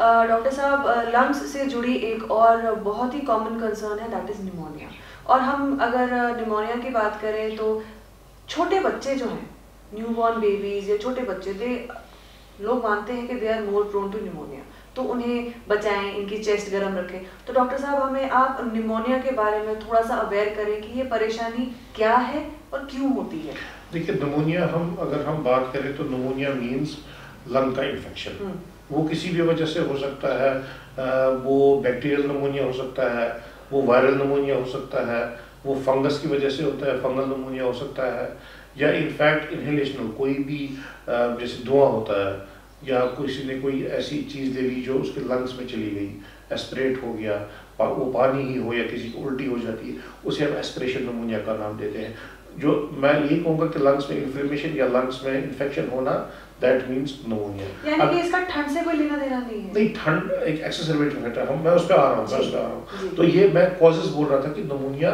Doctor साहब, lungs से जुड़ी एक और बहुत ही कॉमन कंसर्न है, दैट इज़ निमोनिया। और हम अगर निमोनिया की बात करें तो छोटे बच्चे जो हैं, न्यूबॉर्न बेबीज या छोटे बच्चे, दे लोग मानते हैं कि they are more prone to pneumonia, तो उन्हें बचाएं, इनकी चेस्ट गर्म रखें। तो डॉक्टर साहब, हमें आप निमोनिया के बारे में थोड़ा सा अवेयर करें कि ये परेशानी क्या है और क्यों होती है। देखिए, निमोनिया अगर हम बात करें तो निमोनिया मीन्स लंग का इन्फेक्शन। वो किसी भी वजह से हो सकता है, वो बैक्टीरियल निमोनिया हो सकता है, वो वायरल निमोनिया हो सकता है, वो फंगस की वजह से होता है, फंगल निमोनिया हो सकता है, या इनफैक्ट इनहेलेशनल कोई भी जैसे धुआं होता है, या किसी ने कोई ऐसी चीज़ ले ली जो उसके लंग्स में चली गई, एस्पिरेट हो गया, वो पानी ही हो या किसी को उल्टी हो जाती है, उसे हम एस्पिरेशन निमोनिया का नाम देते हैं। जो मैं यही कहूँगा कि लंग्स में इन्फ्लेमेशन या लंग्स में इन्फेक्शन होना, दैट मीन्स निमोनिया। यानी कि इसका ठंड से कोई लेना देना नहीं है? नहीं, ठंड एक एक्सेसरबेटिव फैक्टर है, मैं उस पर आ रहा हूँ। तो ये मैं कॉजेज बोल रहा था कि निमोनिया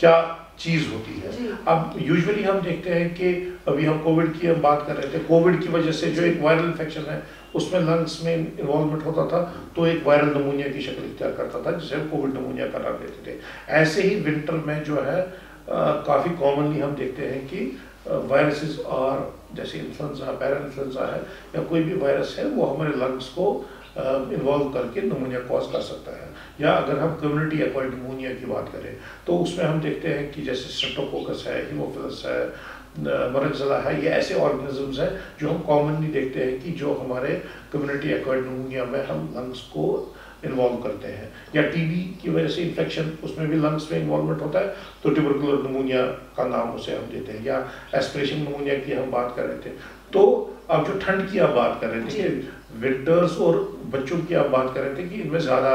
क्या चीज़ होती है। अब यूजुअली हम देखते हैं कि अभी हम कोविड की हम बात कर रहे थे, कोविड की वजह से जो एक वायरल इन्फेक्शन है उसमें लंग्स में इन्वॉल्वमेंट होता था, तो एक वायरल निमोनिया की शक्ल इख्तियार करता था, जिसे हम कोविड निमोनिया का नाम देते थे। ऐसे ही विंटर में जो है काफ़ी कॉमनली हम देखते हैं कि वायरसेस और जैसे इन्फ्लुएंजा, पैरा इन्फ्लुएंजा है या कोई भी वायरस है, वो हमारे लंग्स को इन्वॉल्व करके निमोनिया कॉज कर सकता है। या अगर हम कम्युनिटी एक्वायर्ड निमोनिया की बात करें तो उसमें हम देखते हैं कि जैसे स्ट्रेप्टोकोकस है, हीमोफिलस है, मरक्ज़ला है, ये ऐसे ऑर्गेनिजम्स हैं जो हम कॉमनली देखते हैं कि जो हमारे कम्युनिटी एक्वायर्ड निमोनिया में हम लंग्स को इन्वॉल्व करते हैं। या टीबी की वजह से इन्फेक्शन, उसमें भी लंग्स में इन्वॉल्वमेंट होता है, तो ट्यूबरकुलर निमोनिया का नाम उसे हम देते हैं। या एस्पिरेशन निमोनिया की हम बात कर रहे थे। तो अब जो ठंड की आप बात कर रहे थे, विंटर्स और बच्चों की आप बात कर रहे थे कि इनमें ज़्यादा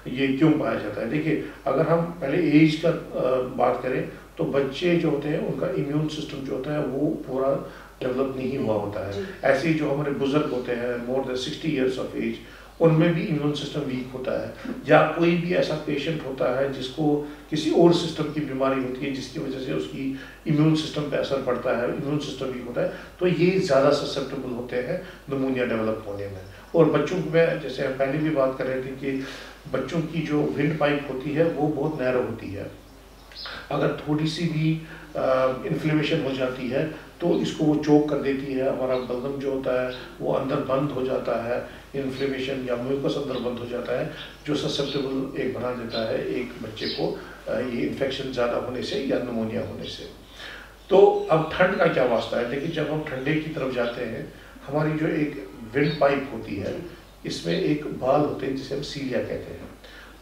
ये क्यों पाया जाता है। देखिए, अगर हम पहले एज का बात करें तो बच्चे जो होते हैं उनका इम्यून सिस्टम जो होता है वो पूरा डेवलप नहीं हुआ होता है। ऐसे ही जो हमारे बुजुर्ग होते हैं more than 60 years of age, उनमें भी इम्यून सिस्टम वीक होता है। या कोई भी ऐसा पेशेंट होता है जिसको किसी और सिस्टम की बीमारी होती है जिसकी वजह से उसकी इम्यून सिस्टम पे असर पड़ता है, इम्यून सिस्टम वीक होता है, तो ये ज़्यादा ससेप्टेबल होते हैं निमोनिया डेवलप होने में। और बच्चों में जैसे हम पहले भी बात कर रहे थे कि बच्चों की जो विंड पाइप होती है वो बहुत नैरो होती है। अगर थोड़ी सी भी इन्फ्लेमेशन हो जाती है तो इसको वो चोक कर देती है, हमारा बलगम जो होता है वो अंदर बंद हो जाता है, इन्फ्लेमेशन या म्यूकस अंदर बंद हो जाता है, जो ससेप्टेबल एक बना देता है एक बच्चे को ये इन्फेक्शन ज़्यादा होने से या निमोनिया होने से। तो अब ठंड का क्या वास्ता है? देखिए, जब हम ठंडे की तरफ जाते हैं, हमारी जो एक विंड पाइप होती है इसमें एक बाल होते हैं जिसे हम सीलिया कहते हैं।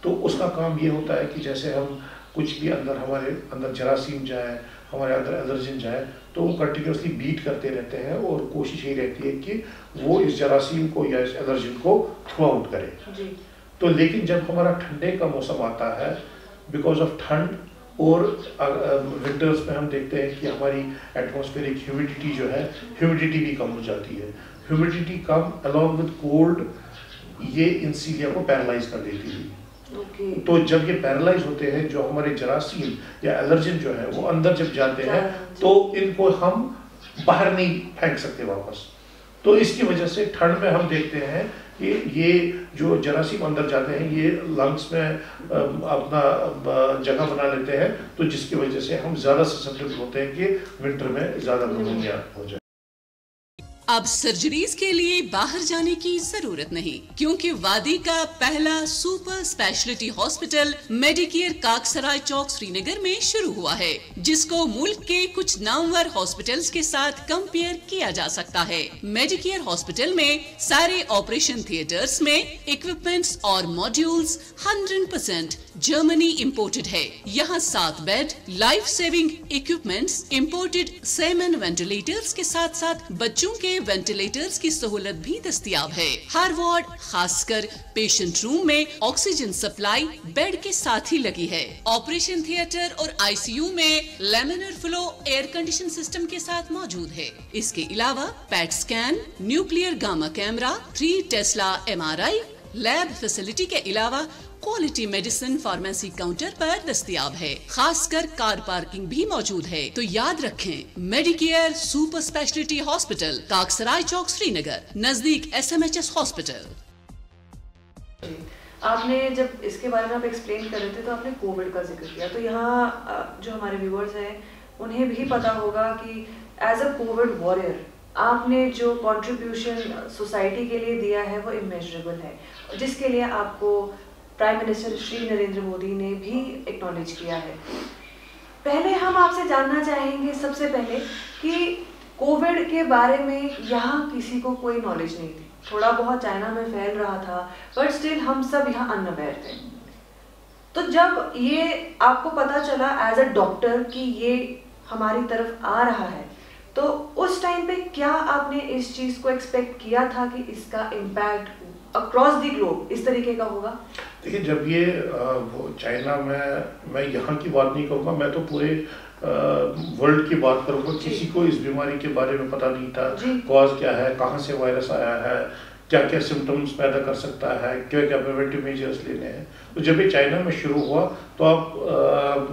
तो उसका काम ये होता है कि जैसे हम कुछ भी हमारे अंदर जरासीम जाए, हमारे अंदर एलर्जन जाए, तो वो कंटिन्यूसली बीट करते रहते हैं और कोशिश यही रहती है कि वो इस जरासीम को या इस एलर्जन को थ्रू आउट करे। तो लेकिन जब हमारा ठंडे का मौसम आता है, बिकॉज ऑफ ठंड और विंटर्स में हम देखते हैं कि हमारी एटमॉस्फेरिक ह्यूमिडिटी जो है, ह्यूमिडिटी भी कम हो जाती है। Humidity come along with cold ये इंसीलिया को पैरालाइज कर देती है। तो जब ये पैरालाइज होते हैं, जो हमारे जरासीम या एलर्जन जो है वो अंदर जब जाते हैं तो इनको हम बाहर नहीं फेंक सकते वापस। तो इसकी वजह से ठंड में हम देखते हैं कि ये जो जरासीम अंदर जाते हैं ये लंग्स में अपना जगह बना लेते हैं, तो जिसकी वजह से हम ज़्यादा ससेप्टेबल होते हैं कि विंटर में ज़्यादा निमोनिया हो जाए। अब सर्जरीज के लिए बाहर जाने की जरूरत नहीं, क्योंकि वादी का पहला सुपर स्पेशलिटी हॉस्पिटल मेडिकेयर काकसराय चौक श्रीनगर में शुरू हुआ है, जिसको मुल्क के कुछ नामवर हॉस्पिटल्स के साथ कंपेयर किया जा सकता है। मेडिकेयर हॉस्पिटल में सारे ऑपरेशन थिएटर्स में इक्विपमेंट्स और मॉड्यूल्स 100% जर्मनी इंपोर्टेड है। यहाँ 7 bed, life saving equipments, imported semen ventilators के साथ साथ बच्चों के वेंटिलेटर्स की सहूलत भी दस्तयाब है। हर वार्ड खासकर पेशेंट रूम में ऑक्सीजन सप्लाई बेड के साथ ही लगी है। ऑपरेशन थिएटर और आईसीयू में laminar flow air condition system के साथ मौजूद है। इसके अलावा PET scan, nuclear gamma camera, 3 Tesla MRI, lab facility के अलावा क्वालिटी मेडिसिन फार्मेसी काउंटर पर दस्तयाब है। खासकर कार पार्किंग भी मौजूद है। तो याद रखें, मेडिकेयर सुपर स्पेशलिटी हॉस्पिटल, काकसराय चौक, श्रीनगर, नजदीक SMHS हॉस्पिटल। आपने जब इसके बारे में आप एक्सप्लेन कर रहे थे तो आपने कोविड का जिक्र किया, तो यहाँ जो हमारे व्यूअर्स हैं उन्हें भी पता होगा कि एज अ कोविड वॉरियर आपने जो कंट्रीब्यूशन सोसाइटी के लिए दिया है वो इमेजरेबल है, जिसके लिए आपको प्राइम मिनिस्टर श्री नरेंद्र मोदी ने भी एक्नॉलेज किया है। पहले हम आपसे जानना चाहेंगे सबसे पहले कि कोविड के बारे में यहाँ किसी को कोई नॉलेज नहीं थी, थोड़ा बहुत चाइना में फैल रहा था बट स्टिल हम सब यहाँ अनअवेयर थे। तो जब ये आपको पता चला एज अ डॉक्टर कि ये हमारी तरफ आ रहा है, तो उस टाइम पे क्या आपने इस चीज को एक्सपेक्ट किया था कि इसका इम्पैक्ट अक्रॉस द ग्लोब इस तरीके का होगा? देखिए, जब ये वो चाइना में, मैं यहाँ की बात नहीं करूँगा, मैं तो पूरे वर्ल्ड की बात करूँगा। किसी को इस बीमारी के बारे में पता नहीं था, कॉज क्या है, कहाँ से वायरस आया है, क्या क्या सिम्टम्स पैदा कर सकता है, क्या क्या प्रिवेंटिव मेजर्स लेने हैं। तो जब ये चाइना में शुरू हुआ तो आप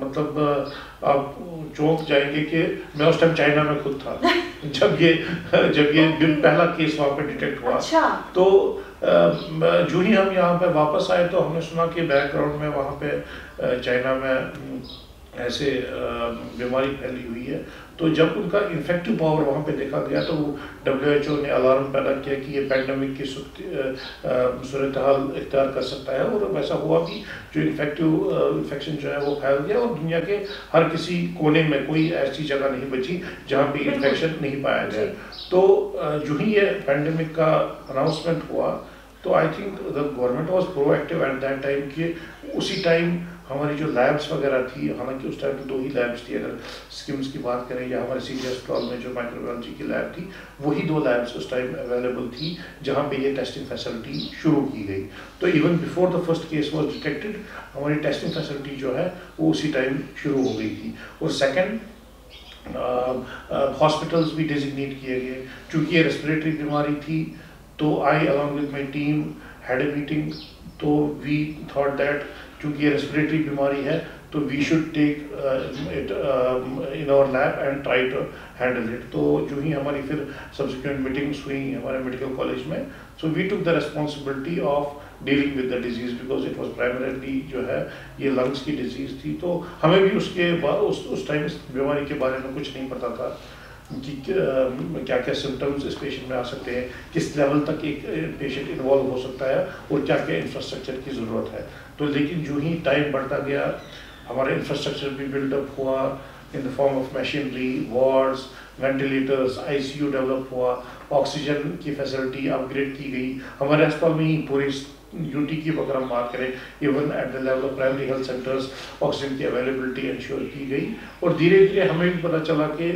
मतलब आप चौंक जाएंगे कि मैं उस टाइम चाइना में खुद था जब ये पहला केस वहाँ पे डिटेक्ट हुआ। अच्छा। तो जो ही हम यहाँ पे वापस आए तो हमने सुना कि बैकग्राउंड में वहाँ पे चाइना में ऐसे बीमारी फैली हुई है। तो जब उनका इन्फेक्टिव पावर वहाँ पे देखा गया तो WHO ने अलार्म पैदा किया कि ये पैंडेमिक की सूरत हाल इख्तियार कर सकता है, और वैसा हुआ भी। जो इन्फेक्शन जो है वो फैल गया और दुनिया के हर किसी कोने में कोई ऐसी जगह नहीं बची जहाँ पे इन्फेक्शन नहीं पाया गया। तो जो ही ये पैंडेमिक का अनाउंसमेंट हुआ तो I think the government was proactive at that time कि उसी टाइम हमारी जो लैब्स वगैरह थी, हालांकि उस टाइम तो 2 ही लैब्स थी, अगर स्किम्स की बात करें या हमारे CGS में जो माइक्रोबायोलॉजी की लैब थी, वही 2 लैब्स उस टाइम अवेलेबल थी जहाँ पे ये टेस्टिंग फैसिलिटी शुरू की गई। तो even before the first case was detected हमारी टेस्टिंग फैसिलिटी जो है वो उसी टाइम शुरू हो गई थी। और सेकेंड, हॉस्पिटल्स भी डेजिग्नेट किए गए क्योंकि ये रेस्पिरेटरी बीमारी थी। तो I along with my team had a meeting, तो वी थॉट दैट क्योंकि ये रेस्पिरेटरी बीमारी है तो we should take it in our lab and try to handle it. तो जो ही हमारी फिर सब्सिक्वेंट मीटिंग्स हुई हमारे मेडिकल कॉलेज में, so we took the responsibility of dealing with the disease because it was primarily जो है ये लंग्स की डिजीज थी। तो हमें भी उसके बाद उस टाइम इस बीमारी के बारे में कुछ नहीं पता था कि क्या क्या सिम्टम्स इस पेशेंट में आ सकते हैं, किस लेवल तक एक पेशेंट इन्वॉल्व हो सकता है और क्या क्या इंफ्रास्ट्रक्चर की ज़रूरत है। तो लेकिन जो ही टाइम बढ़ता गया हमारा इंफ्रास्ट्रक्चर भी बिल्डअप हुआ in the form of machinery, wards, ventilators, ICU develop हुआ, ऑक्सीजन की फैसिलिटी अपग्रेड की गई। हमारे अस्पताल में ही पूरे UT की अगर हम बात करें, even at the level of primary health centres oxygen की अवेलेबिलिटी इंश्योर की गई। और धीरे धीरे हमें भी पता चला कि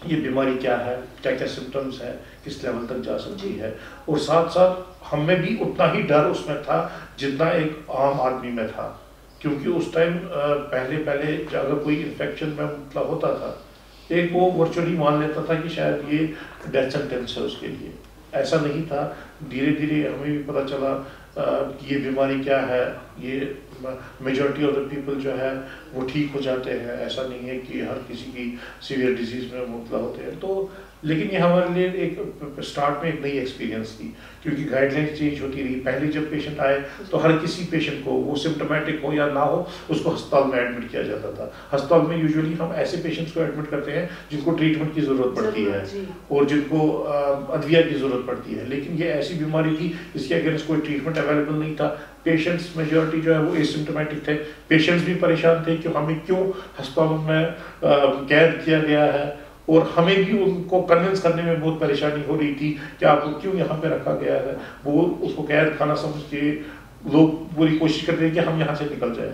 ये बीमारी क्या है, क्या क्या सिम्टम्स है, किस लेवल तक जा सकती है। और साथ साथ हमें भी उतना ही डर उसमें था जितना एक आम आदमी में था, क्योंकि उस टाइम पहले अगर कोई इन्फेक्शन में मतलब होता था, एक वो वर्चुअली मान लेता था कि शायद ये डेथ सेंटेंस है उसके लिए। ऐसा नहीं था। धीरे धीरे हमें भी पता चला कि ये बीमारी क्या है। ये मेजॉरिटी ऑफ द पीपल जो है वो ठीक हो जाते हैं, ऐसा नहीं है कि हर किसी की सीवियर डिजीज में मुब्तला होते हैं। तो लेकिन ये हमारे लिए एक स्टार्ट में एक नई एक्सपीरियंस थी, क्योंकि गाइडलाइंस चेंज होती रही। पहले जब पेशेंट आए तो हर किसी पेशेंट को, वो सिम्टोमेटिक हो या ना हो, उसको अस्पताल में एडमिट किया जाता था। अस्पताल में यूजुअली हम ऐसे पेशेंट्स को एडमिट करते हैं जिनको ट्रीटमेंट की ज़रूरत पड़ती है और जिनको अदविया की ज़रूरत पड़ती है। लेकिन ये ऐसी बीमारी थी जिसके अगेंस्ट कोई ट्रीटमेंट अवेलेबल नहीं था। पेशेंट्स मेजॉरिटी जो है वो एसिम्प्टोमेटिक थे। पेशेंट्स भी परेशान थे कि हमें क्यों अस्पतालों में कैद किया गया है, और हमें भी उनको कन्विंस करने में बहुत परेशानी हो रही थी कि आपको क्यों यहाँ पे रखा गया है। वो उसको कैद खाना समझ के लोग पूरी कोशिश करते हैं कि हम यहाँ से निकल जाए।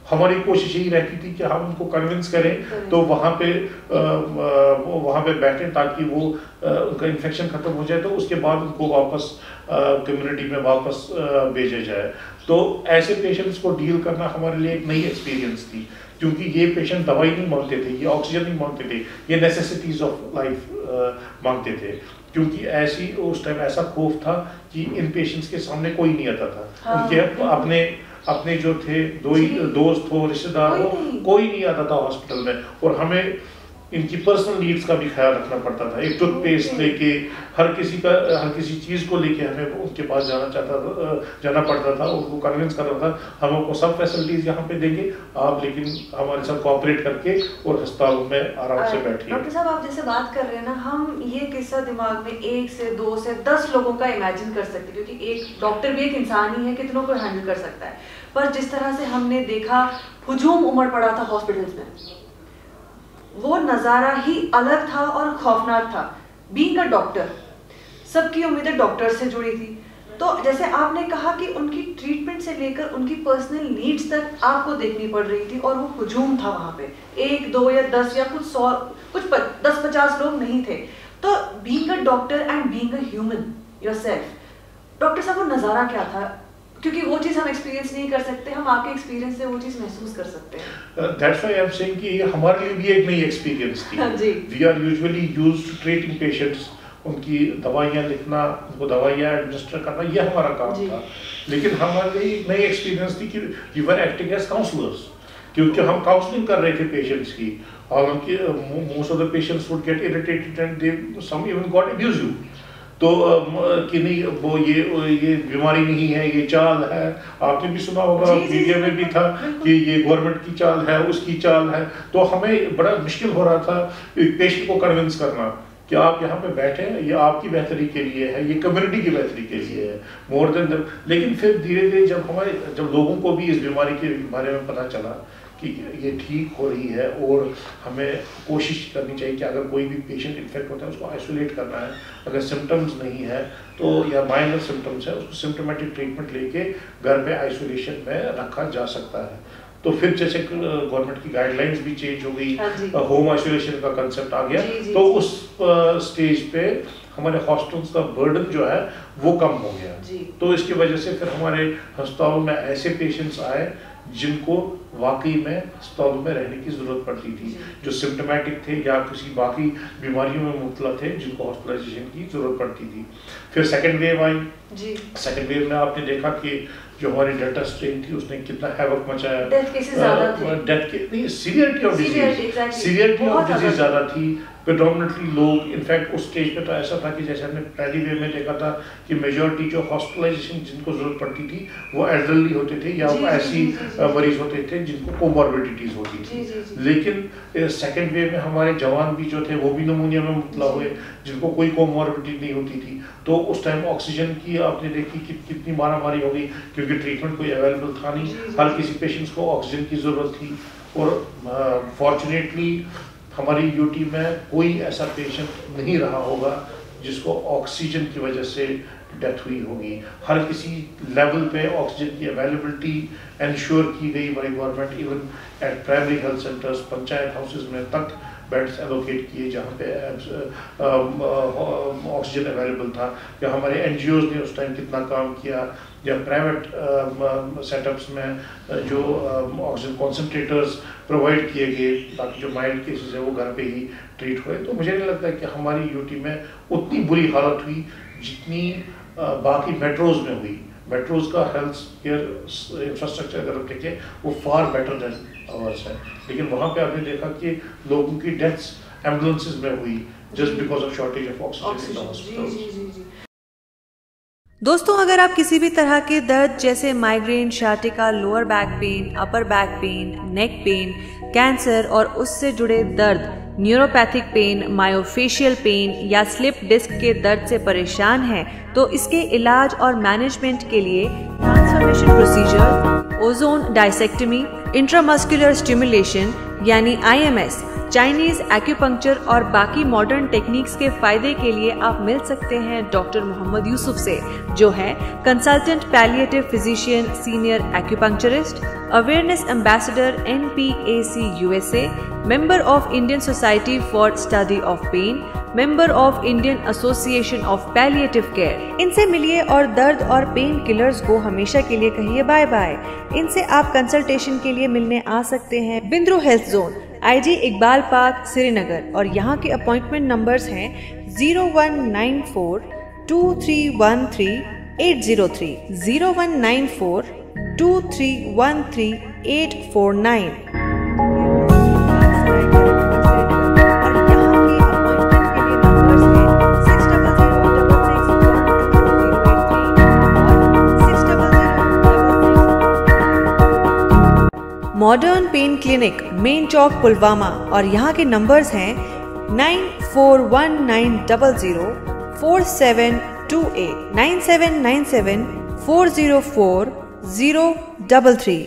हमारी कोशिश यही रहती थी कि हम उनको कन्विंस करें तो वहाँ पे बैठें ताकि वो उनका इन्फेक्शन खत्म हो जाए, तो उसके बाद उनको वापस कम्युनिटी में वापस भेजा जाए। तो ऐसे पेशेंट्स को डील करना हमारे लिए एक नई एक्सपीरियंस थी, क्योंकि ये पेशेंट दवाई नहीं मांगते थे, ये ऑक्सीजन नहीं मांगते थे, ये नेसेसिटीज ऑफ लाइफ मांगते थे। क्योंकि ऐसी उस टाइम ऐसा खौफ था कि इन पेशेंट्स के सामने कोई नहीं आता था। हाँ, उनके अपने जो थे दोस्त हो, रिश्तेदार हो, कोई नहीं आता था हॉस्पिटल में। और हमें इनकी पर्सनल नीड्स का भी ख्याल रखना पड़ता था। एक टूथपेस्ट लेके हर किसी चीज़ को लेके हमें उनके पास जाना पड़ता था, उनको कन्विंस करना था हम आपको सब फैसिलिटीज़ यहाँ पे देंगे, आप लेकिन हमारे साथ कोऑपरेट करके और अस्पतालों में आराम से बैठिए। डॉक्टर साहब, आप जैसे बात कर रहे हैं ना, हम ये किस्सा दिमाग में 1 से 2 से 10 लोगों का इमेजिन कर सकते हैं, क्योंकि एक डॉक्टर भी एक इंसान ही है, कितनों को हैंडल कर सकता है। पर जिस तरह से हमने देखा हुजूम उमड़ पड़ा था हॉस्पिटल्स में, वो नज़ारा ही अलग था और खौफनाक था। बीइंग अ डॉक्टर, सबकी उम्मीदें डॉक्टर से जुड़ी थी, तो जैसे आपने कहा कि उनकी ट्रीटमेंट से लेकर उनकी पर्सनल नीड्स तक आपको देखनी पड़ रही थी, और वो हुजूम था वहाँ पे, 1, 2 या 10 या कुछ 100, कुछ 10-50 लोग नहीं थे। तो being a doctor and being a human yourself, doctor साहब वो नज़ारा क्या था? क्योंकि वो चीज़ हम एक्सपीरियंस नहीं कर सकते, हम आपके एक्सपीरियंस से वो चीज़ महसूस कर सकते हैं। That's why I am saying कि हमारे लिए भी एक नई एक्सपीरियंस थी। We are usually used to treating patients, उनकी दवाइयाँ लिखना, उनको दवाइयाँ एडमिनिस्टर करना, ये हमारा काम था। लेकिन हमारे लिए एक नई एक्सपीरियंस थी कि we were acting as counsellors, क्योंकि हम काउंसलिंग कर रहे थे पेशेंट्स की, और उनके most of the patients would get irritated and they some even got abusive. तो कि नहीं वो ये बीमारी नहीं है, ये चाल है। आपने भी सुना होगा, मीडिया में भी था कि ये गवर्नमेंट की चाल है, उसकी चाल है। तो हमें बड़ा मुश्किल हो रहा था पेशेंट को कन्विंस करना कि आप यहाँ पे बैठे हैं, ये आपकी बेहतरी के लिए है, ये कम्युनिटी की बेहतरी के लिए है, मोर देन। लेकिन फिर धीरे धीरे जब लोगों को भी इस बीमारी के बारे में पता चला कि ये ठीक हो रही है, और हमें कोशिश करनी चाहिए कि अगर कोई भी पेशेंट इन्फेक्ट होता है उसको आइसोलेट करना है, अगर सिम्टम्स नहीं है तो, या माइनर सिम्टम्स है, उसको सिम्टोमेटिक ट्रीटमेंट लेके घर पे आइसोलेशन में रखा जा सकता है। तो फिर जैसे गवर्नमेंट की गाइडलाइंस भी चेंज हो गई, होम आइसोलेशन का कंसेप्ट आ गया, तो उस स्टेज पे हमारे हॉस्पिटल्स का बर्डन जो है वो कम हो गया। तो इसकी वजह से फिर हमारे अस्पतालों में ऐसे पेशेंट्स आए जिनको वाकई में अस्पतालों में रहने की ज़रूरत पड़ती थी, जो सिम्टोमेटिक थे या किसी बाकी बीमारियों में मुब्तला थे, जिनको हॉस्पिटलाइजेशन की ज़रूरत पड़ती थी। फिर सेकेंड वेव आई। सेकेंड वेव में आपने देखा कि जो हमारी डेल्टा स्ट्रेन थी उसने कितना हैवक मचाया, डेथ के नहीं, सीवियरिटी ऑफ डिजीज ज़्यादा थी। प्रेडोमिनेटली लोग, इनफैक्ट उस स्टेज पे तो ऐसा था कि जैसे हमने पहली वेव में देखा था कि मेजॉरिटी जो हॉस्पिटलाइजेशन जिनको जरूरत पड़ती थी वो एल्डरली होते थे, या वो ऐसी मरीज होते थे जिनको कोमॉर्बिडिटीज होती थी। लेकिन सेकेंड वेव में हमारे जवान भी जो थे वो भी निमोनिया में मुब्तला हुए, जिनको कोई कोमॉर्बिडिटी नहीं होती थी। तो उस टाइम ऑक्सीजन की आपने देखी कि कितनी मारामारी हो गई, क्योंकि ट्रीटमेंट कोई अवेलेबल था नहीं, हर किसी पेशेंट्स को ऑक्सीजन की ज़रूरत थी। और फॉर्चुनेटली हमारी यूटी में कोई ऐसा पेशेंट नहीं रहा होगा जिसको ऑक्सीजन की वजह से डेथ हुई होगी। हर किसी लेवल पे ऑक्सीजन की अवेलेबिलिटी इंश्योर की गई by government, even at primary health centres, panchayat houses में तक बेड्स एलोकेट किए जहाँ पे ऑक्सीजन अवेलेबल था। या हमारे एनजीओज ने उस टाइम कितना काम किया, या प्राइवेट सेटअप्स में जो ऑक्सीजन कॉन्सेंट्रेटर्स प्रोवाइड किए गए ताकि जो माइल्ड केसेस है वो घर पे ही ट्रीट हुए। तो मुझे नहीं लगता कि हमारी यूटी में उतनी बुरी हालत हुई जितनी बाकी मेट्रोज में हुई। मेट्रोज का हेल्थ केयर इंफ्रास्ट्रक्चर अगर आप देखें वो फार बेटर देन आवर्स है, लेकिन वहाँ पे आपने देखा कि लोगों की डेथ्स एम्बुलेंसेज में हुई just because of shortage of oxygen in the hospitals. दोस्तों, अगर आप किसी भी तरह के दर्द जैसे migraine, sciatica, lower back pain, upper back pain, neck pain, cancer और उससे जुड़े दर्द, न्यूरोपैथिक पेन, मायोफेशियल पेन या स्लिप डिस्क के दर्द से परेशान हैं, तो इसके इलाज और मैनेजमेंट के लिए transformation procedure, ozone discectomy, intramuscular stimulation यानी IMS, चाइनीज एक्यूपंक्चर और बाकी मॉडर्न टेक्निक्स के फायदे के लिए आप मिल सकते हैं डॉक्टर मोहम्मद यूसुफ से, जो है consultant palliative physician, senior acupuncturist, awareness ambassador NPAC USA, member of Indian society for study of pain, member of Indian association of palliative care. इनसे मिलिए और दर्द और पेन किलर्स को हमेशा के लिए कहिए बाय बाय। इनसे आप कंसल्टेशन के लिए मिलने आ सकते हैं Bindroo health zone, IG Iqbal park, Srinagar, और यहाँ के अपॉइंटमेंट नंबर्स हैं 0194 2313 803, 0194 2313 849। और मॉडर्न पेन क्लिनिक, मेन चौक, पुलवामा, और यहाँ के नंबर्स हैं 9419004728, 9797404033।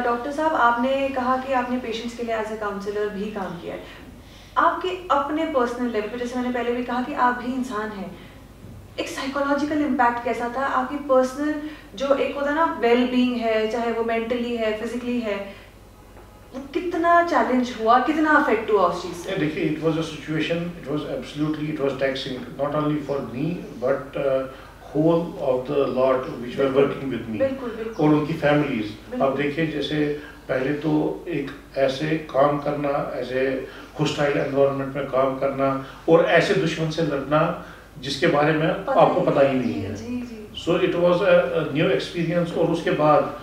डॉक्टर साहब, आपने कहा कि आपने पेशेंट्स के लिए एज ए काउंसलर भी काम किया है। आपके अपने पर्सनल लेवल पे, जैसे मैंने पहले भी कहा कि आप भी इंसान हैं, एक साइकोलॉजिकल इम्पैक्ट कैसा था आपकी पर्सनल, जो एक होता है ना वेल बीइंग है, चाहे वो मेंटली है, फिजिकली है, कितना चैलेंज हुआ, कितना अफेक्ट हुआ उस चीज से? देखिए, it was a situation, it was absolutely, it was taxing not only for me but whole of the lot which were working with me और उनकी फैमिलीज। अब देखिए, जैसे पहले तो एक ऐसे काम करना, ऐसे हॉस्टाइल एनवायरनमेंट में काम करना और ऐसे दुश्मन से लड़ना जिसके बारे में आपको पता ही नहीं है। So it was a new experience. और उसके बाद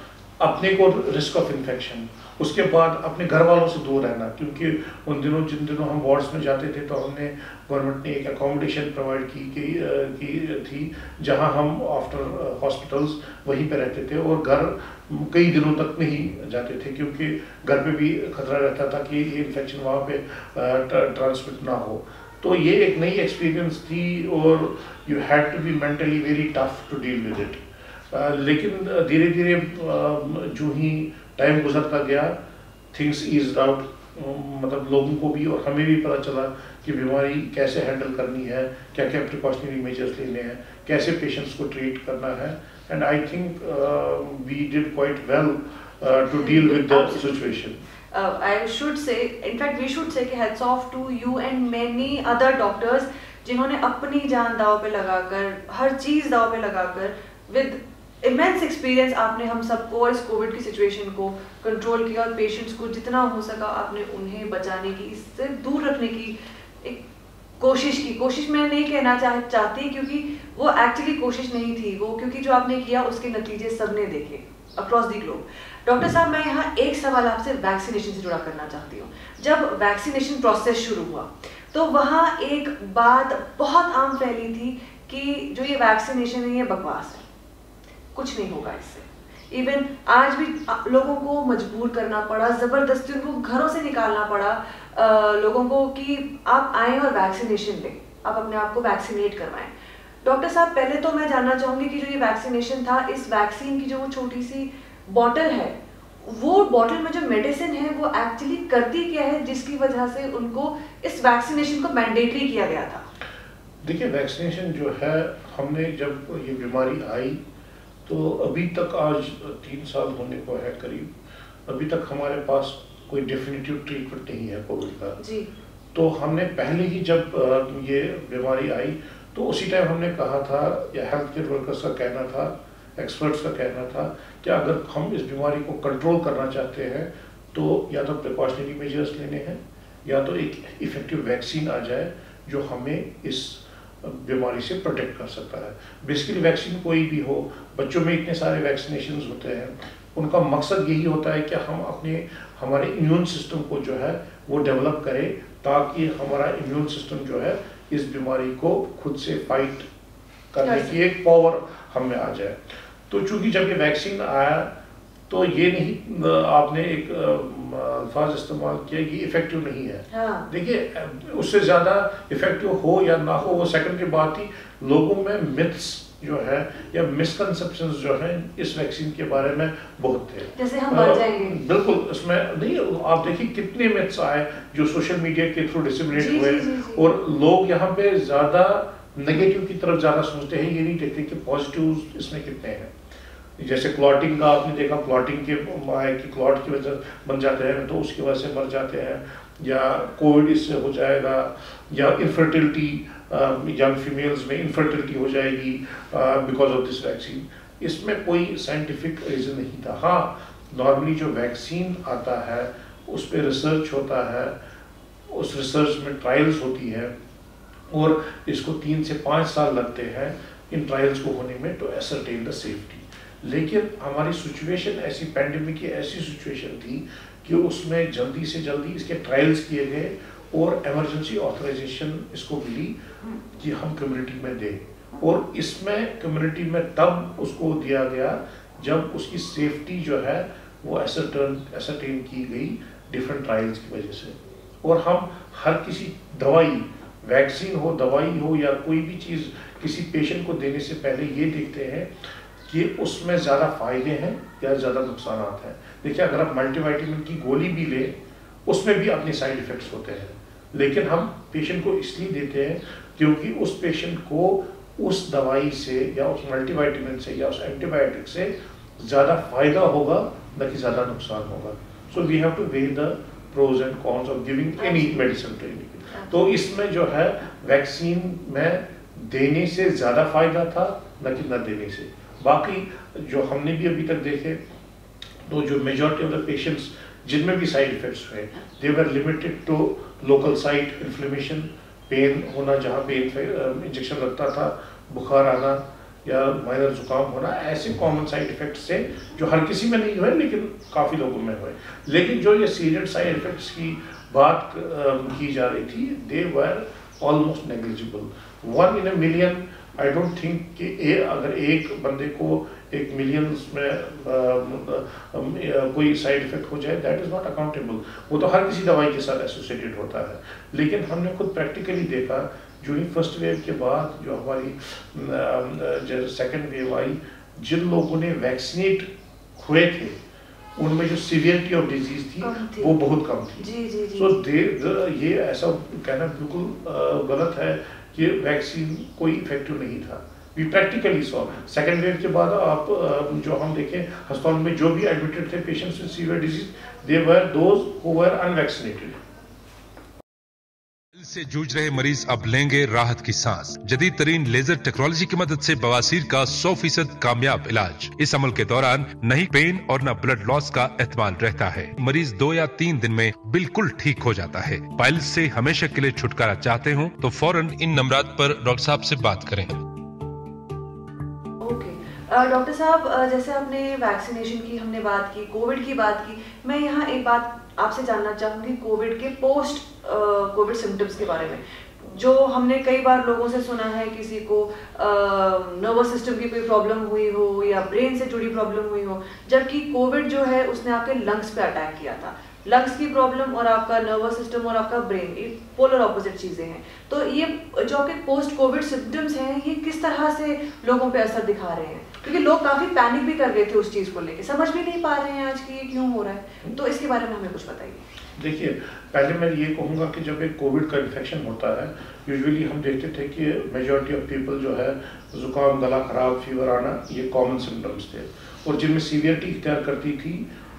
अपने को रिस्क ऑफ इन्फेक्शन, उसके बाद अपने घर वालों से दूर रहना, क्योंकि उन दिनों जिन दिनों हम वार्ड्स में जाते थे तो हमने गवर्नमेंट ने एक अकोमोडेशन प्रोवाइड की थी जहां हम आफ्टर हॉस्पिटल्स वहीं पे रहते थे और घर कई दिनों तक नहीं जाते थे, क्योंकि घर पे भी खतरा रहता था कि ये इन्फेक्शन वहाँ पे ट्रांसमिट ना हो। तो ये एक नई एक्सपीरियंस थी और you had to be mentally very tough to deal with it. लेकिन धीरे धीरे जो ही टाइम गुजरता गया, थिंग्स ईज्ड आउट, मतलब लोगों को भी और हमें भी पता चला कि बीमारी कैसे हैंडल करनी है, क्या क्या प्रिकॉशनरी मेजर्स लेने हैं, कैसे पेशेंट्स को ट्रीट करना है। And I think we did quite well to deal with the situation. I should say, in fact we should say कि hats off to you and many other doctors जिन्होंने अपनी जान दांव पे लगाकर, हर चीज़ दांव पे लगाकर, with immense experience आपने हम सबको इस कोविड की सिचुएशन को कंट्रोल किया और पेशेंट्स को जितना हो सका आपने उन्हें बचाने की, इससे दूर रखने की एक कोशिश की। कोशिश मैं नहीं कहना चाहती क्योंकि वो एक्चुअली कोशिश नहीं थी वो, क्योंकि जो आपने किया उसके नतीजे सबने देखे अक्रॉस दी ग्लोब। डॉक्टर साहब, मैं यहाँ एक सवाल आपसे वैक्सीनेशन से जुड़ा करना चाहती हूँ। जब वैक्सीनेशन प्रोसेस शुरू हुआ तो वहाँ एक बात बहुत आम फैली थी कि जो ये वैक्सीनेशन है ये बकवास है, कुछ नहीं होगा इससे। इवन आज भी लोगों को मजबूर करना पड़ा, ज़बरदस्ती उनको घरों से निकालना पड़ा लोगों को कि आप आएँ और वैक्सीनेशन लें, आप अपने आप को वैक्सीनेट करवाएं। डॉक्टर साहब, पहले तो मैं जानना चाहूँगी कि जो ये वैक्सीनेशन था, इस वैक्सीन की जो वो छोटी सी बॉटल है, वो बॉटल में जो मेडिसिन है वो एक्चुअली करती क्या है जिसकी वजह से उनको इस वैक्सीनेशन को मैंडेटरी किया गया था? देखिए, वैक्सीनेशन जो है, हमने जब ये बीमारी आई तो अभी तक आज 3 साल होने को है करीब, अभी तक हमारे पास कोई डेफिनेटिव ट्रीटमेंट नहीं है कोविड का जी। तो हमने पहले ही जब ये बीमारी आई तो उसी टाइम हमने कहा था, या हेल्थ केयर वर्कर्स का कहना था, एक्सपर्ट्स का कहना था कि अगर हम इस बीमारी को कंट्रोल करना चाहते हैं तो या तो प्रिकॉशनरी मेजर्स लेने हैं या तो एक इफेक्टिव वैक्सीन आ जाए जो हमें इस बीमारी से प्रोटेक्ट कर सकता है। बेसिकली वैक्सीन कोई भी हो, बच्चों में इतने सारे वैक्सीनेशन होते हैं, उनका मकसद यही होता है कि हम हमारे इम्यून सिस्टम को जो है वो डेवलप करें ताकि हमारा इम्यून सिस्टम जो है इस बीमारी को खुद से फाइट करने की एक पावर हम में आ जाए। तो चूंकि जब ये वैक्सीन आया तो ये नहीं आपने एक अल्फाज इस्तेमाल किया कि इफेक्टिव नहीं है। हाँ। देखिए, उससे ज़्यादा इफेक्टिव हो या ना हो वो सेकेंडरी बात थी। लोगों में मिथ्स जो है या मिसकंसेप्शंस जो हैं इस वैक्सीन के बारे में बहुत थे, जैसे हम मर जाएंगे। बिल्कुल, इसमें नहीं, आप देखिए कितने मिथ्स आए जो सोशल मीडिया के थ्रू डिसमिनेट हुए और लोग यहाँ पे ज़्यादा नेगेटिव की तरफ ज़्यादा सोचते हैं, ये नहीं देखते कि पॉजिटिव इसमें कितने हैं। जैसे क्लॉटिंग का आपने देखा, क्लॉटिंग के कि क्लॉट की वजह बन जाते हैं तो उसकी वजह से मर जाते हैं, या कोविड इससे हो जाएगा, या इनफर्टिलिटी, यंग फीमेल्स में इनफर्टिलिटी हो जाएगी बिकॉज ऑफ दिस वैक्सीन। इसमें कोई साइंटिफिक रीज़न नहीं था। हाँ, नॉर्मली जो वैक्सीन आता है उस पर रिसर्च होता है, उस रिसर्च में ट्रायल्स होती है और इसको 3 से 5 साल लगते हैं इन ट्रायल्स को होने में टू एसरटेन द सेफ्टी। लेकिन हमारी सिचुएशन ऐसी, पैंडेमिक की ऐसी सिचुएशन थी कि उसमें जल्दी से जल्दी इसके ट्रायल्स किए गए और इमरजेंसी ऑथराइजेशन इसको मिली कि हम कम्युनिटी में दें, और इसमें कम्युनिटी में तब उसको दिया गया जब उसकी सेफ्टी जो है वो एसरटेन की गई डिफरेंट ट्रायल्स की वजह से। और हम हर किसी दवाई, वैक्सीन हो, दवाई हो या कोई भी चीज़ किसी पेशेंट को देने से पहले ये देखते हैं कि उसमें ज़्यादा फायदे हैं या ज़्यादा नुकसान हैं। देखिए, अगर आप मल्टीविटामिन की गोली भी लें उसमें भी अपने साइड इफ़ेक्ट्स होते हैं, लेकिन हम पेशेंट को इसलिए देते हैं क्योंकि उस पेशेंट को उस दवाई से या उस मल्टीविटामिन से या उस एंटीबायोटिक से ज़्यादा फायदा होगा, न कि ज़्यादा नुकसान होगा। So we have to weigh the pros and cons of giving any medicine to any. तो इसमें जो है वैक्सीन में देने से ज़्यादा फायदा था न कि न देने से। बाकी जो हमने भी अभी तक देखे तो जो मेजॉरिटी ऑफ द पेशेंट्स जिनमें भी साइड इफेक्ट्स हुए, they were limited to local site inflammation, pain होना जहाँ पे इंजेक्शन लगता था, बुखार आना या माइनर जुकाम होना, ऐसे कॉमन साइड इफेक्ट्स से जो हर किसी में नहीं हुए लेकिन काफ़ी लोगों में हुए। लेकिन जो ये सीरियस साइड इफेक्ट्स की बात की जा रही थी, they were almost negligible, 1 in a million। I don't think कि अगर एक बंदे को 1 मिलियंस में कोई साइड इफेक्ट हो जाए, दैट इज़ नॉट अकाउंटेबल। वो तो हर किसी दवाई के साथ एसोसिएटेड होता है। लेकिन हमने खुद प्रैक्टिकली देखा जो ही फर्स्ट वेव के बाद जो हमारी जो सेकेंड वेव आई, जिन लोगों ने वैक्सीनेट हुए थे उनमें जो सीवियरिटी ऑफ डिजीज थी वो बहुत कम थी। सो ये ऐसा कहना बिल्कुल गलत है कि वैक्सीन कोई इफेक्टिव नहीं था। We practically saw second wave के बाद आप जो हम देखें अस्पताल में जो भी एडमिटेड थे patients with severe disease, they were those who were unvaccinated. से जूझ रहे मरीज अब लेंगे राहत की सांस। जदीद तरीन लेजर टेक्नोलॉजी की मदद से बवासीर का 100% कामयाब इलाज। इस अमल के दौरान नहीं पेन और न ब्लड लॉस का एहतमाल रहता है। मरीज 2 या 3 दिन में बिल्कुल ठीक हो जाता है। पाइल्स से हमेशा के लिए छुटकारा चाहते हो तो फौरन इन नंबरात पर डॉक्टर साहब से बात करें। डॉक्टर साहब, जैसे आपने वैक्सीनेशन की हमने बात की, कोविड की बात की, मैं यहाँ एक बात आपसे जानना चाहूँगी कोविड के पोस्ट कोविड सिम्टम्स के बारे में। जो हमने कई बार लोगों से सुना है किसी को नर्वस सिस्टम की कोई प्रॉब्लम हुई हो या ब्रेन से जुड़ी प्रॉब्लम हुई हो, जबकि कोविड जो है उसने आपके लंग्स पे अटैक किया था। लंग्स की प्रॉब्लम और आपका नर्वस सिस्टम और आपका ब्रेन, ये पोलर ऑपोजिट चीज़ें हैं। तो ये जो आपके पोस्ट कोविड सिम्टम्स हैं, ये किस तरह से लोगों पे असर दिखा रहे हैं? क्योंकि लोग काफ़ी पैनिक भी कर गए थे उस चीज़ को लेके, समझ भी नहीं पा रहे हैं आज कि ये क्यों हो रहा है। तो इसके बारे में हमें कुछ बताइए। देखिए, पहले मैं ये कहूँगा कि जब एक कोविड का इन्फेक्शन होता है, यूजुअली हम देखते थे कि मेजॉरिटी ऑफ पीपल जो है जुकाम, गला खराब, फीवर आना, ये कॉमन सिम्टम्स थे। और जिनमें सीवियरिटी इख्तियार करती थी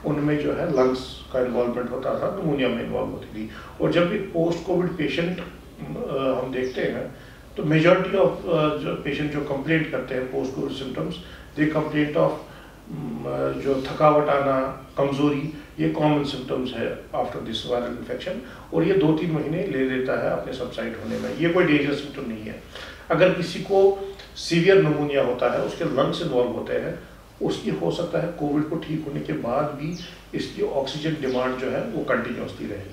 उनमें जो है लंग्स का इन्वॉल्वमेंट होता था, निमोनिया में इन्वॉल्व होती थी। और जब भी पोस्ट कोविड पेशेंट हम देखते हैं तो मेजॉरिटी ऑफ जो पेशेंट जो कंप्लेंट करते हैं post Covid symptoms, they complaint of जो थकावट आना, कमज़ोरी, ये कॉमन सिम्टम्स है आफ्टर दिस वायरल इन्फेक्शन। और ये 2-3 महीने ले लेता है अपने सबसाइड होने में। ये कोई डेंजरस सिम्टम नहीं है। अगर किसी को सीवियर निमोनिया होता है, उसके लंग्स इन्वॉल्व होते हैं, उसकी हो सकता है कोविड को ठीक होने के बाद भी इसकी ऑक्सीजन डिमांड जो है वो कंटिन्यूसली रहे,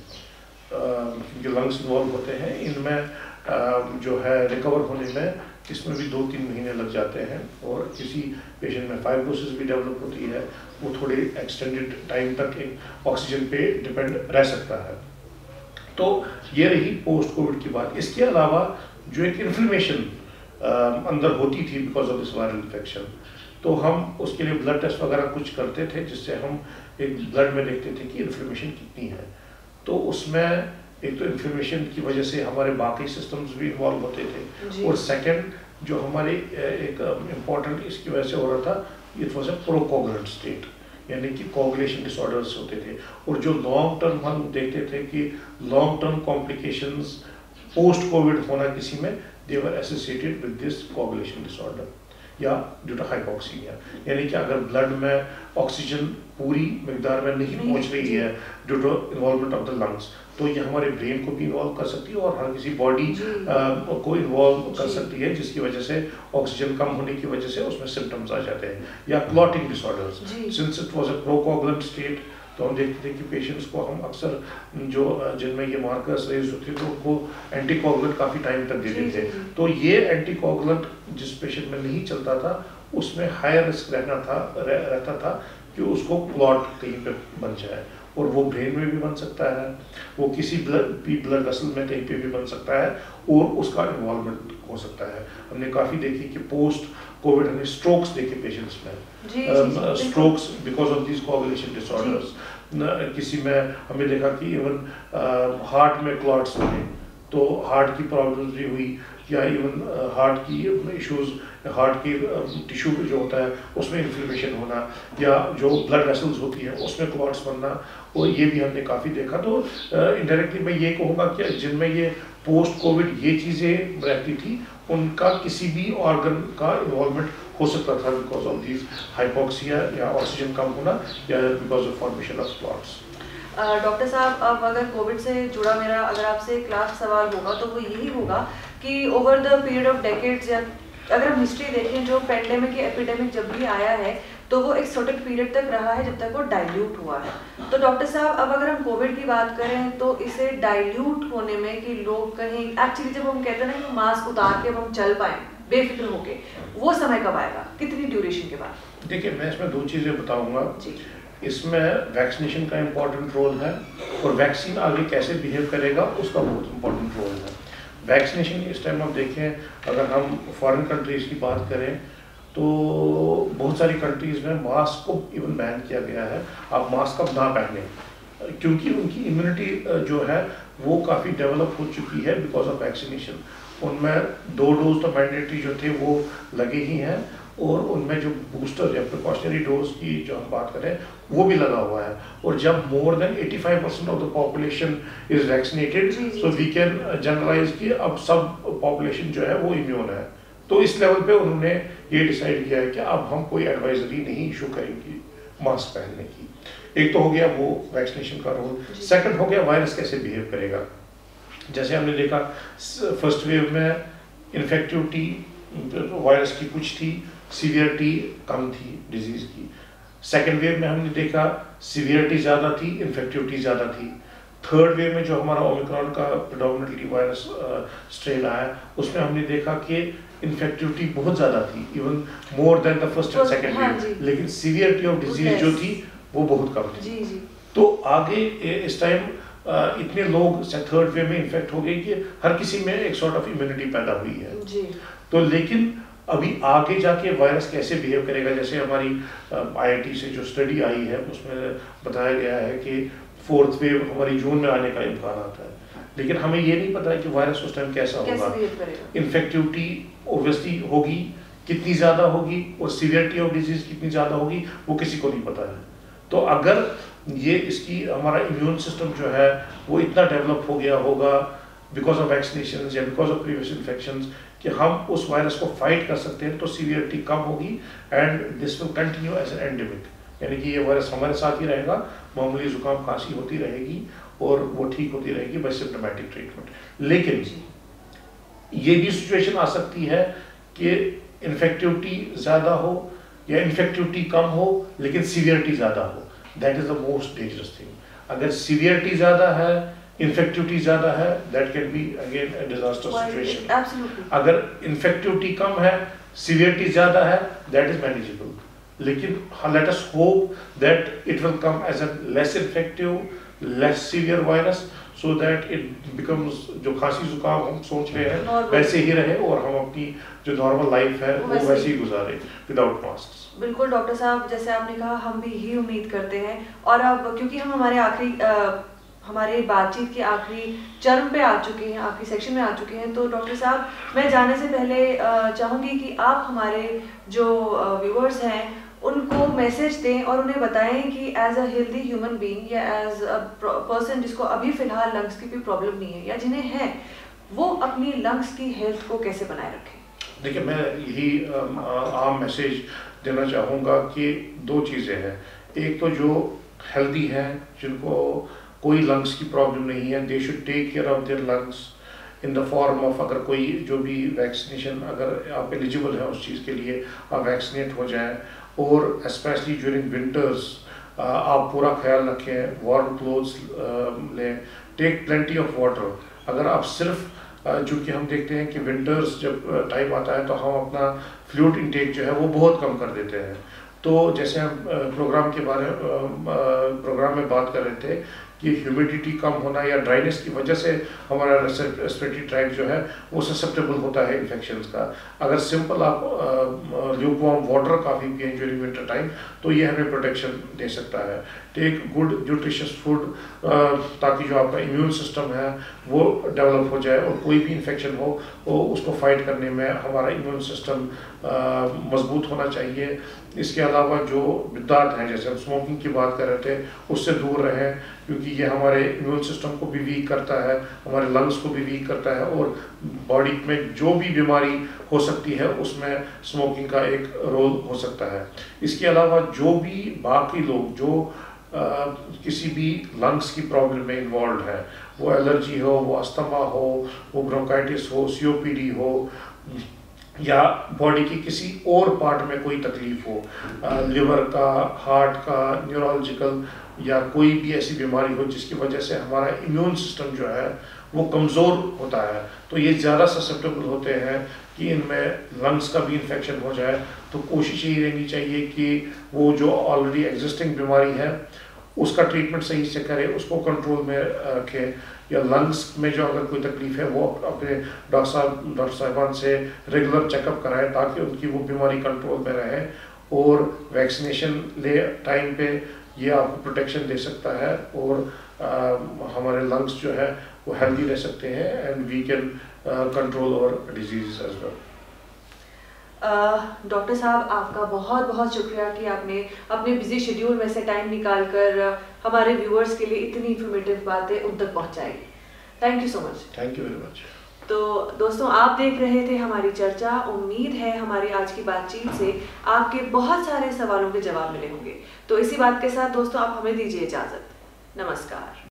क्योंकि लंग्स इन्वॉल्व होते हैं। इनमें जो है रिकवर होने में इसमें भी 2-3 महीने लग जाते हैं। और किसी पेशेंट में फाइब्रोसिस भी डेवलप होती है, वो थोड़े एक्सटेंडेड टाइम तक ऑक्सीजन पे डिपेंड रह सकता है। तो ये रही पोस्ट कोविड की बात। इसके अलावा जो एक इन्फ्लेमेशन अंदर होती थी because of this viral infection, तो हम उसके लिए ब्लड टेस्ट वगैरह कुछ करते थे, जिससे हम एक ब्लड में देखते थे कि इन्फ्लेमेशन कितनी है। तो उसमें एक तो इन्फ्लेमेशन की वजह से हमारे बाकी सिस्टम्स भी इन्वॉल्व होते थे, और सेकंड जो हमारे एक इम्पॉर्टेंट इसकी वजह से हो रहा था, इट वॉज ए प्रोकोगुलेंट स्टेट, यानी कि कोगुलेशन डिसऑर्डर्स होते थे। और जो लॉन्ग टर्म हम देखते थे कि long term complications post COVID होना किसी में, they were associated with this coagulation disorder या ड्यू टू हाइपोक्सीमिया, यानी कि अगर ब्लड में ऑक्सीजन पूरी मिकदार में नहीं पहुंच रही है due to involvement of the lungs, तो ये हमारे ब्रेन को भी इन्वॉल्व कर सकती है और हर किसी बॉडी को इन्वॉल्व कर सकती है, जिसकी वजह से ऑक्सीजन कम होने की वजह से उसमें सिम्टम्स आ जाते हैं। या clotting disorders, since it was a procoagulant state, तो हम देखते थे कि पेशेंट्स को हम अक्सर जो जिनमें ये मार्कर्स रेज होते थे तो उनको एंटीकोगुलेंट काफ़ी टाइम तक देते थे। तो ये एंटीकोगुलेंट जिस पेशेंट में नहीं चलता था उसमें हायर रिस्क रहता था कि उसको क्लॉट कहीं पे बन जाए, और वो ब्रेन में भी बन सकता है, वो किसी ब्लड वेसल में कहीं पे भी बन सकता है, और उसका इन्वॉल्वमेंट हो सकता है। हमने काफ़ी देखी कि पोस्ट कोविड हमने स्ट्रोक्स देखे पेशेंट्स में, strokes because of this coagulation disorders. किसी में हमने देखा कि इवन हार्ट में क्लॉट्स बने, तो हार्ट की प्रॉब्लम्स भी हुई, या इवन हार्ट की इश्यूज, हार्ट की टिश्यू जो होता है उसमें इन्फ्लेमेशन होना, या जो ब्लड वेसल्स होती हैं उसमें क्लॉट्स बनना, और ये भी हमने काफ़ी देखा। तो इनडायरेक्टली मैं ये कहूँगा कि जिनमें ये पोस्ट कोविड ये चीज़ें रहती थी, उनका किसी भी ऑर्गन का इन्वॉल्वमेंट हो सकता था बिकॉज ऑफ दिस हाइपोक्सिया या ऑक्सीजन कम होना, या because of formation of clots. Doctor साहब, अब अगर कोविड से जुड़ा मेरा अगर आपसे एक लास्ट सवाल होगा तो वो यही होगा कि over the period of decades, या अगर हम हिस्ट्री देखें, जो पेंडेमिक या एपिडेमिक जब भी आया है तो वो एक सर्टेन पीरियड तक रहा है जब तक वो डाइल्यूट हुआ है। तो डॉक्टर साहब, अब अगर हम कोविड की बात करें तो इसे डाइल्यूट होने में कि लोग कहीं एक्चुअली जब हम कहते हैं ना कि मास्क उतार के हम चल पाए बेफिक्र होके, वो समय कब आएगा, कितनी ड्यूरेशन के बाद? देखिए, मैं इसमें दो चीज़ें बताऊँगा। इसमें वैक्सीनेशन का इम्पोर्टेंट रोल है, और वैक्सीन आगे कैसे बिहेव करेगा उसका बहुत इम्पोर्टेंट रोल है। वैक्सीनेशन इस टाइम आप देखें, अगर हम फॉरेन कंट्रीज़ की बात करें तो बहुत सारी कंट्रीज़ में मास्क को इवन बैन किया गया है, आप मास्क अब ना पहने, क्योंकि उनकी इम्यूनिटी जो है वो काफ़ी डेवलप हो चुकी है बिकॉज ऑफ वैक्सीनेशन। उनमें 2 डोज तो मैंडेटरी जो थे वो लगे ही हैं, और उनमें जो बूस्टर या प्रिकॉशनरी डोज की जो हम बात करें वो भी लगा हुआ है। और जब more than 85% of the population is vaccinated, so we can generalise कि अब सब पॉपुलेशन जो है वो इम्यून है। तो इस लेवल पे उन्होंने ये डिसाइड किया है कि अब हम कोई एडवाइजरी नहीं इशू करेंगे मास्क पहनने की। एक तो हो गया वो वैक्सीनेशन का रोल, सेकंड हो गया वायरस कैसे बिहेव करेगा। जैसे हमने देखा फर्स्ट वेव में इन्फेक्टिविटी वायरस की कुछ थी, सीवियरिटी कम थी डिजीज की। सेकेंड वेव में हमने देखा सीवियरिटी ज़्यादा थी, इन्फेक्टिविटी ज़्यादा थी। थर्ड वेव में जो हमारा ओमिक्रॉन का प्रेडोमिनेटली वायरस स्ट्रेन आया, उसमें हमने देखा कि इन्फेक्टिविटी बहुत ज़्यादा थी, even more than the first and second wave, लेकिन सीवियरिटी ऑफ डिजीज जो थी वो बहुत कम थी। तो आगे इस टाइम इतने लोग थर्ड वेव में इन्फेक्ट हो गए कि हर किसी में एक सॉर्ट ऑफ इम्यूनिटी पैदा हुई है। तो लेकिन अभी आगे जाके वायरस कैसे बिहेव करेगा, जैसे हमारी IIT से जो स्टडी आई है उसमें बताया गया है कि फोर्थ वेव हमारी जून में आने का इम्कान आता है, लेकिन हमें ये नहीं पता है कि वायरस उस टाइम कैसा होगा। इन्फेक्टिविटी ओब्वियसली होगी, कितनी ज़्यादा होगी, और सीवियरिटी ऑफ डिजीज कितनी ज़्यादा होगी वो किसी को नहीं पता है। तो अगर ये इसकी हमारा इम्यून सिस्टम जो है वो इतना डेवलप हो गया होगा बिकॉज ऑफ वैक्सीनेशन या बिकॉज ऑफ प्रीवियस इन्फेक्शंस कि हम उस वायरस को फाइट कर सकते हैं, तो सीवियरिटी कम होगी and this will continue as an endemic, यानी कि ये वायरस हमारे साथ ही रहेगा, मामूली जुकाम खांसी होती रहेगी और वो ठीक होती रहेगी बाय सिम्प्टोमेटिक ट्रीटमेंट। लेकिन ये भी सिचुएशन आ सकती है कि इन्फेक्टिविटी ज़्यादा हो या इन्फेक्टिविटी कम हो लेकिन सीवियरिटी ज़्यादा हो, that is the most dangerous thing. अगर सीवियरिटी ज़्यादा है, इन्फेक्टिविटी ज़्यादा है, that can be again a disaster situation. अगर इन्फेक्टिविटी कम है, सीवियरिटी ज़्यादा है, दैट इज़ मैनेजेबल। लेकिन let us hope that it will come as a less infective, less severe virus, so that it becomes, जो खांसी जुकाम हम सोच रहे हैं वैसे ही रहे और हम अपनी जो नॉर्मल लाइफ है वो वैसे ही गुजारे विदाउट मास्क। बिल्कुल डॉक्टर साहब, जैसे आपने कहा हम भी यही उम्मीद करते हैं। और अब क्योंकि हम हमारे बातचीत के आखिरी चरण पे आ चुके हैं, आखिरी सेक्शन में आ चुके हैं, तो डॉक्टर साहब मैं जाने से पहले चाहूँगी कि आप हमारे जो व्यूअर्स हैं उनको मैसेज दें और उन्हें बताएं कि as a healthy human being या एज अ पर्सन जिसको अभी फ़िलहाल लंग्स की कोई प्रॉब्लम नहीं है या जिन्हें है, वो अपनी लंग्स की हेल्थ को कैसे बनाए रखें। देखिए, मैं यही आम मैसेज देना चाहूँगा कि दो चीज़ें हैं। एक तो जो हेल्दी हैं, जिनको कोई लंग्स की प्रॉब्लम नहीं है, they should take care of their lungs in the form of, अगर कोई जो भी वैक्सीनेशन, अगर आप एलिजिबल हैं उस चीज़ के लिए, आप वैक्सीनेट हो जाएं। और स्पेशली ड्यूरिंग विंटर्स आप पूरा ख्याल रखें, वार्म क्लोथ्स लें, टेक प्लेंटी ऑफ वाटर। अगर आप सिर्फ चूँकि हम देखते हैं कि विंटर्स जब टाइम आता है तो हम अपना फ्लूइड इंटेक जो है वो बहुत कम कर देते हैं, तो जैसे हम प्रोग्राम में बात कर रहे थे कि ह्यूमिडिटी कम होना या ड्राइनेस की वजह से हमारा रेस्पिरेटरी ट्रैक्ट जो है वो ससेप्टेबल होता है इन्फेक्शंस का। अगर सिंपल आप ल्यूकवार्म वाटर काफ़ी पिए ड्यूरिंग विंटर टाइम तो ये हमें प्रोटेक्शन दे सकता है। टेक गुड न्यूट्रिशियस फूड ताकि जो आपका इम्यून सिस्टम है वो डेवलप हो जाए और कोई भी इन्फेक्शन हो वो उसको फाइट करने में हमारा इम्यून सिस्टम मजबूत होना चाहिए। इसके अलावा जो बिद्दात हैं, जैसे हम स्मोकिंग की बात कर रहे थे, उससे दूर रहें क्योंकि ये हमारे इम्यून सिस्टम को भी वीक करता है, हमारे लंग्स को भी वीक करता है और बॉडी में जो भी बीमारी हो सकती है उसमें स्मोकिंग का एक रोल हो सकता है। इसके अलावा जो भी बाकी लोग जो किसी भी लंग्स की प्रॉब्लम में इन्वॉल्व है, वो एलर्जी हो, वो अस्थमा हो, वो ब्रोंकाइटिस हो, सीओपीडी हो या बॉडी की किसी और पार्ट में कोई तकलीफ हो, लिवर का, हार्ट का, न्यूरोलॉजिकल या कोई भी ऐसी बीमारी हो जिसकी वजह से हमारा इम्यून सिस्टम जो है वो कमज़ोर होता है, तो ये ज़्यादा ससेप्टेबल होते हैं कि इनमें लंग्स का भी इन्फेक्शन हो जाए। तो कोशिश यही रहनी चाहिए कि वो जो ऑलरेडी एग्जिस्टिंग बीमारी है उसका ट्रीटमेंट सही से करें, उसको कंट्रोल में रखें, या लंग्स में जो अगर कोई तकलीफ है वो अपने डॉक्टर साहिबान से रेगुलर चेकअप कराएं ताकि उनकी वो बीमारी कंट्रोल में रहे। और वैक्सीनेशन ले टाइम पे, ये आपको प्रोटेक्शन दे सकता है और हमारे लंग्स जो है वो हेल्दी रह सकते हैं एंड वी कैन कंट्रोल और डिजीज एज वेल। डॉक्टर साहब, आपका बहुत बहुत शुक्रिया कि आपने अपने बिजी शेड्यूल में से टाइम निकाल कर हमारे व्यूअर्स के लिए इतनी इंफॉर्मेटिव बातें उन तक पहुंचाई। Thank you so much. Thank you very much. तो दोस्तों, आप देख रहे थे हमारी चर्चा। उम्मीद है हमारी आज की बातचीत से आपके बहुत सारे सवालों के जवाब मिले होंगे। तो इसी बात के साथ दोस्तों आप हमें दीजिए इजाजत। नमस्कार।